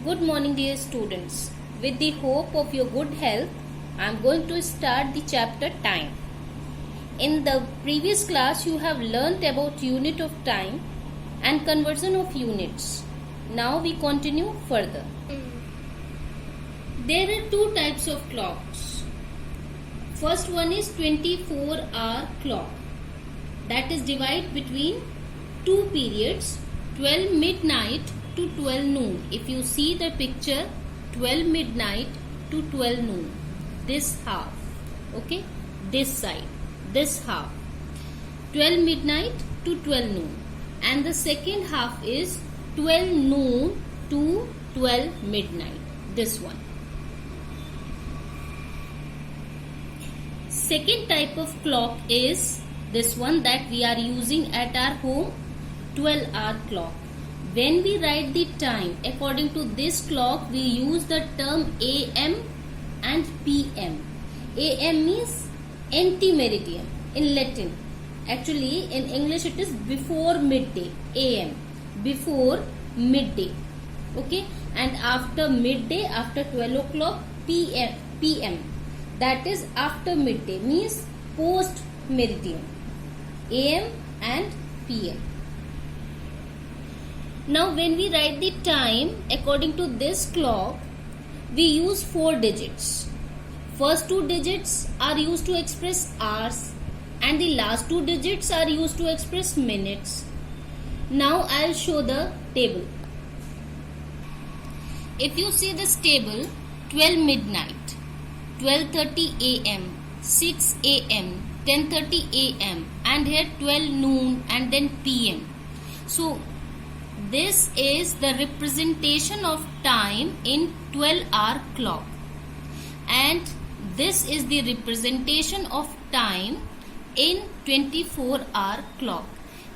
Good morning, dear students. With the hope of your good health, I am going to start the chapter time. In the previous class, you have learnt about unit of time and conversion of units. Now we continue further. There are two types of clocks. First one is 24-hour clock. That is divided between two periods, 12 midnight to 12 noon. If you see the picture, 12 midnight to 12 noon. This half, okay, this side, this half. 12 midnight to 12 noon. And the second half is 12 noon to 12 midnight. This one. Second type of clock is this one that we are using at our home, 12-hour clock. When we write the time according to this clock, we use the term AM and PM. AM means ante-meridian in Latin. Actually in English it is before midday, AM, before midday, okay, and after midday, after 12 o'clock, PM, that is after midday, means post meridian, AM and PM. Now when we write the time according to this clock, we use 4 digits. First 2 digits are used to express hours and the last 2 digits are used to express minutes. Now I will show the table. If you see this table, 12 midnight, 12:30 am, 6 am, 10:30 am, and here 12 noon and then PM. So this is the representation of time in 12-hour clock, and this is the representation of time in 24-hour clock.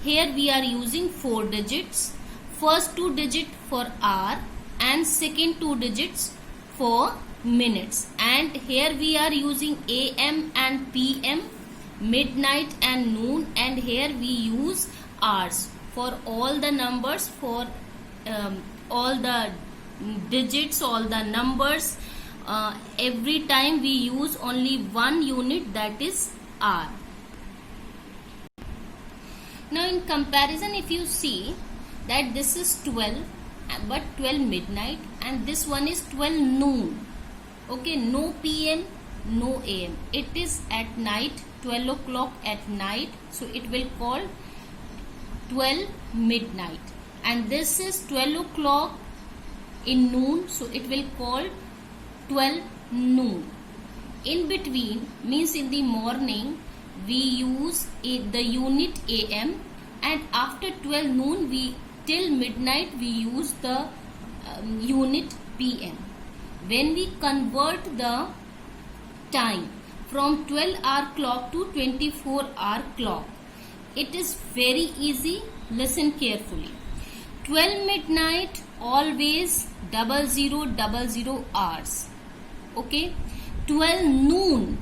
Here we are using 4 digits. First 2 digits for hour and second 2 digits for minutes. And here we are using AM and PM, midnight and noon, and here we use hours. For all the numbers, for all the digits, all the numbers, every time we use only one unit, that is hour. Now in comparison, if you see that this is 12 but 12 midnight and this one is 12 noon, okay, no PM, no AM, it is at night, 12 o'clock at night, so it will call 12 midnight, and this is 12 o'clock in noon, so it will call 12 noon. In between means in the morning we use the unit AM, and after 12 noon we till midnight we use the unit PM. When we convert the time from 12-hour clock to 24-hour clock, it is very easy. Listen carefully. 12 midnight always 0000 hours. Okay. 12 noon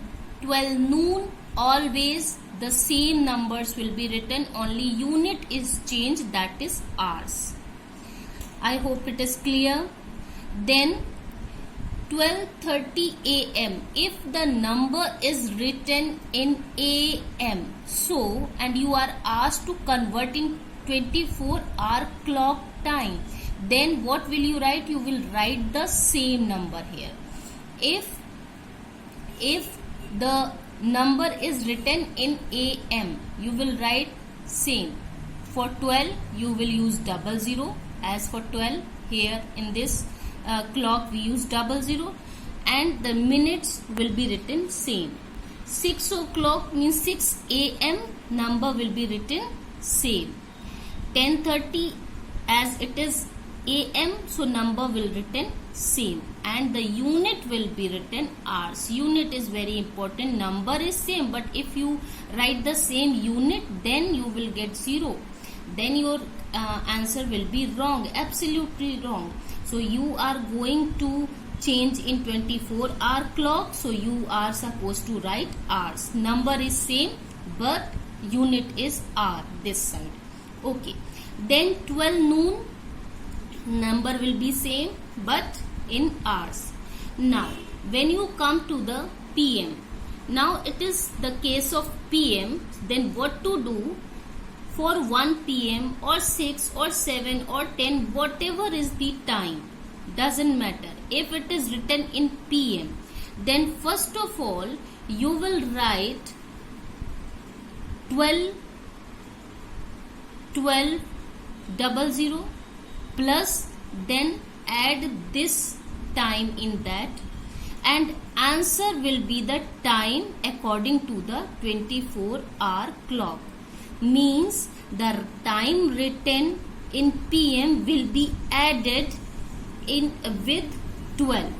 always the same numbers will be written. Only unit is changed, that is hours. I hope it is clear. Then 12:30 AM, if the number is written in AM, so, and you are asked to convert in 24-hour clock time, then what will you write? You will write the same number here. If the number is written in AM, you will write same. For 12 you will use 00, as for 12 here in this clock we use 00, and the minutes will be written same. 6 o'clock means 6 AM, number will be written same. 10:30 as it is AM, so number will written same, and the unit will be written hours. Unit is very important. Number is same, but if you write the same unit, then you will get 0. Then your answer will be wrong, absolutely wrong. So you are going to change in 24-hour clock, so you are supposed to write hours. Number is same, but unit is hour this side. Okay. Then 12 noon number will be same but in hours. Now when you come to the PM, now it is the case of PM, then what to do for 1 PM or 6 or 7 or 10, whatever is the time, doesn't matter. If it is written in PM, then first of all you will write 12 00 plus, then add this time in that, and answer will be the time according to the 24-hour clock. Means the time written in PM will be added in with 12.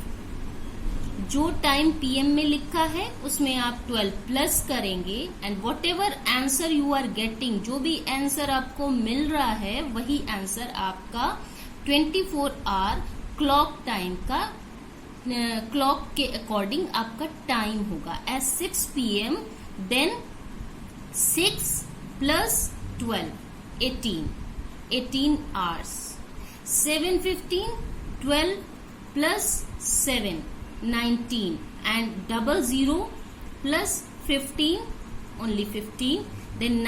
जो time PM में लिखा है उसमें आप 12 plus करेंगे, and whatever answer you are getting, जो भी answer आपको मिल रहा है वही आंसर आपका 24-hour क्लॉक टाइम का, क्लॉक के अकॉर्डिंग आपका टाइम होगा. As 6 PM, then 6 plus 12 18 hours. 7:15 12 plus 7 19, and 00 plus 15 only 15, then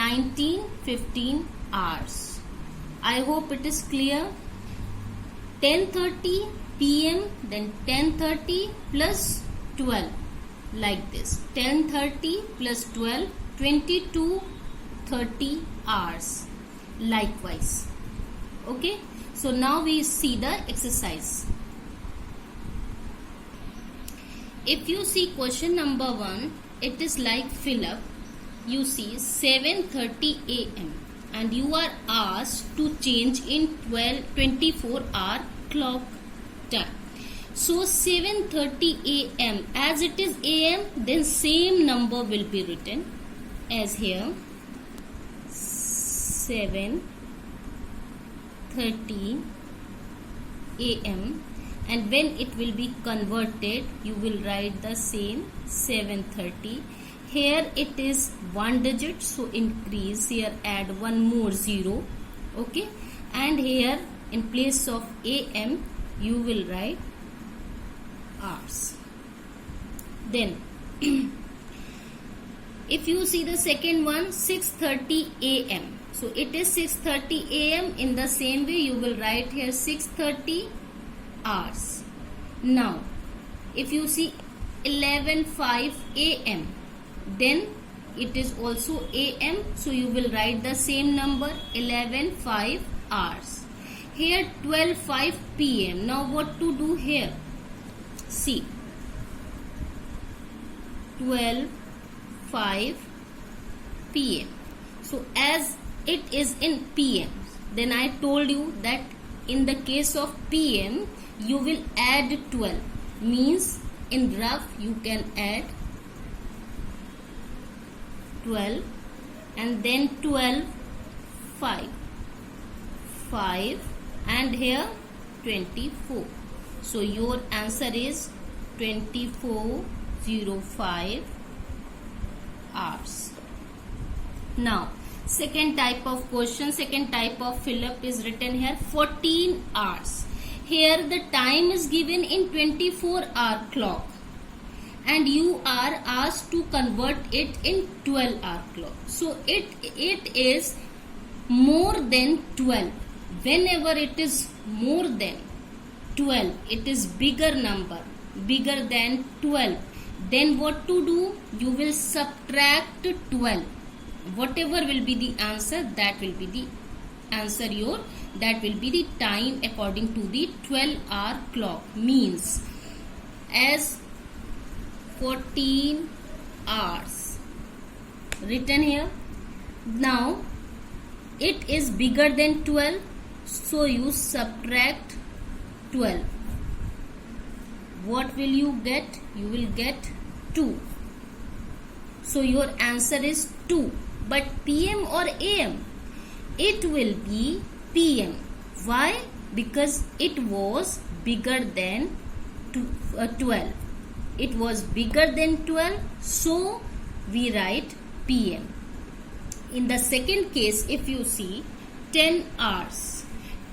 15 hours. I hope it is clear. 10:30 PM, then 10:30 plus 12, like this. 10:30 plus 12 22:30 hours. Likewise. Okay. So now we see the exercise. If you see question number 1, it is like fill up. You see 7:30 AM and you are asked to change in 24-hour clock time. So 7:30 AM, as it is AM, then same number will be written as here 7:30 AM, and when it will be converted you will write the same 7:30. Here it is 1 digit, so increase, here add one more 0. Okay, and here in place of AM you will write hours. Then if you see the second one, 6:30 AM, so it is 6:30 AM. In the same way you will write here 6:30 hours. Now if you see 11:05 AM, then it is also AM, so you will write the same number 11:05 hours. Here 12:05 PM. Now what to do here? See, 12:05 PM. So as it is in PM, then I told you that in the case of PM you will add 12, means in rough you can add 12 and then 12 5 and here 24. So your answer is 24:05 hours. Now second type of question, second type of fill up is written here 14 hours. Here the time is given in 24-hour clock and you are asked to convert it in 12-hour clock. So it is more than 12. Whenever it is more than 12, it is bigger number, bigger than 12. Then what to do? You will subtract 12. Whatever will be the answer, that will be the answer your, that will be the time according to the 12-hour clock. Means as 14 hours written here. Now it is bigger than 12, so you subtract 12. What will you get? You will get 2. So your answer is 2. But PM or AM? It will be PM. Why? Because it was bigger than 12. It was bigger than 12, so we write PM. In the second case, if you see 10 hours,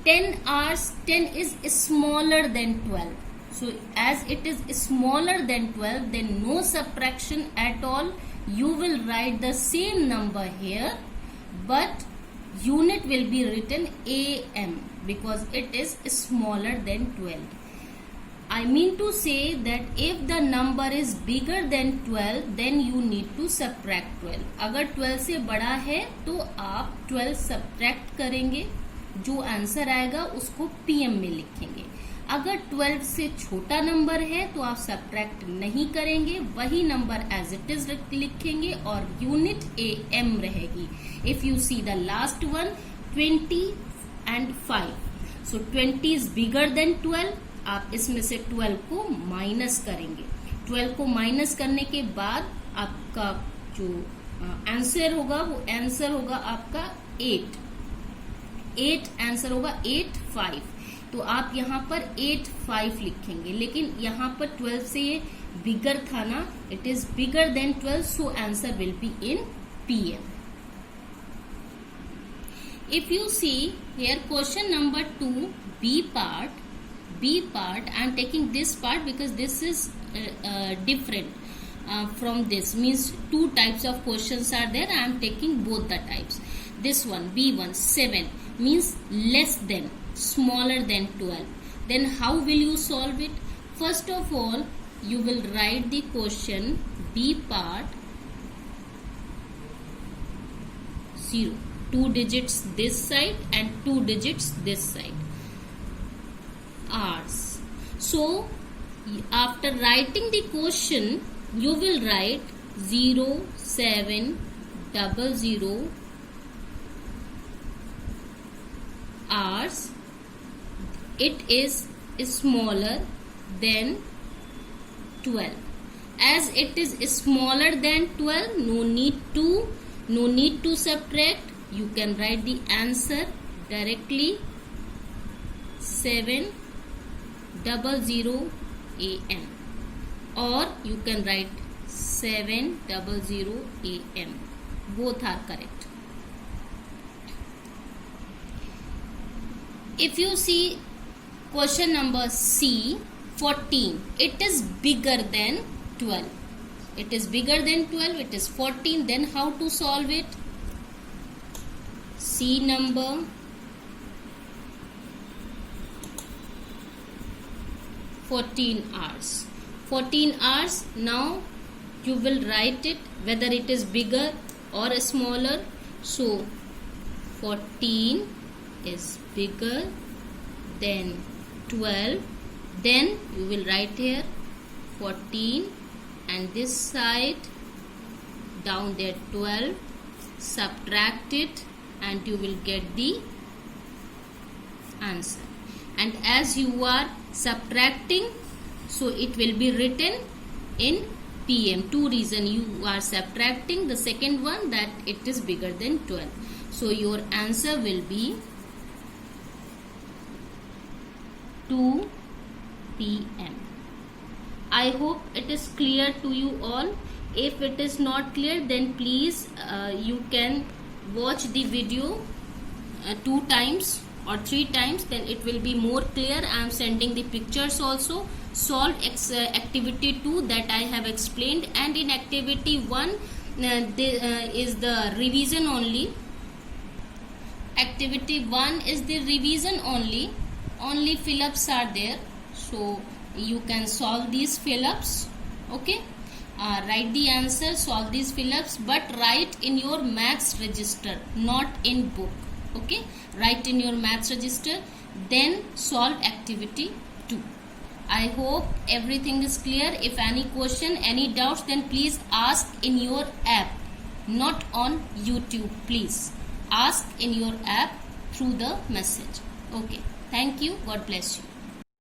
10 hours, 10 is smaller than 12. So as it is smaller than 12, then no subtraction at all. You will write the same number here, but unit will be written AM because it is smaller than 12. I mean to say that if the number is bigger than 12, then you need to subtract 12. अगर 12 से बड़ा है तो आप 12 subtract करेंगे, जो answer आएगा उसको PM में लिखेंगे. अगर 12 से छोटा नंबर है तो आप सब्ट्रैक्ट नहीं करेंगे, वही नंबर एज इट इज लिखेंगे और यूनिट AM रहेगी. If you see the last one 20 and 5, so 20 is bigger than 12. आप इसमें से 12 को माइनस करेंगे. 12 को माइनस करने के बाद आपका जो आंसर होगा वो आंसर होगा आपका 8 आंसर होगा 8 5. तो आप यहाँ पर 8 5 लिखेंगे, लेकिन यहाँ पर 12 से ये बिगर था ना, it is bigger than 12, so answer will be in PM. If you see here question number 2, B part, I am taking this part because this is different from this, means two types of questions are there. I am taking both the types. This one B1 7 means less than, smaller than 12. Then how will you solve it? First of all, you will write the question B part 0, 2 digits this side and 2 digits this side, hours. So after writing the question, you will write 0 7 00 hours. It is smaller than 12. As it is smaller than 12, no need to subtract. You can write the answer directly 700 AM, or you can write 700 AM. Both are correct. If you see question number C 14, it is bigger than 12. It is bigger than 12, it is 14. Then how to solve it? C number 14 hours. 14 hours. Now you will write it whether it is bigger or smaller. So 14 is bigger than 12. Then you will write here 14 and this side down there 12, subtract it and you will get the answer. And as you are subtracting, so it will be written in PM. Two reasons you are subtracting. The second one, that it is bigger than 12. So your answer will be 2 PM. I hope it is clear to you all. If it is not clear, then please you can watch the video 2 times or 3 times, then it will be more clear. I am sending the pictures also. Solve activity 2 that I have explained, and in activity 1 is the revision only. Activity 1 is the revision only fill-ups are there, so you can solve these fill-ups. Okay, write the answer, solve these fill-ups, but write in your maths register, not in book. Okay, write in your maths register, then solve activity 2. I hope everything is clear. If any question, any doubts, then please ask in your app, not on YouTube. Please ask in your app through the message. Okay, thank you. God bless you.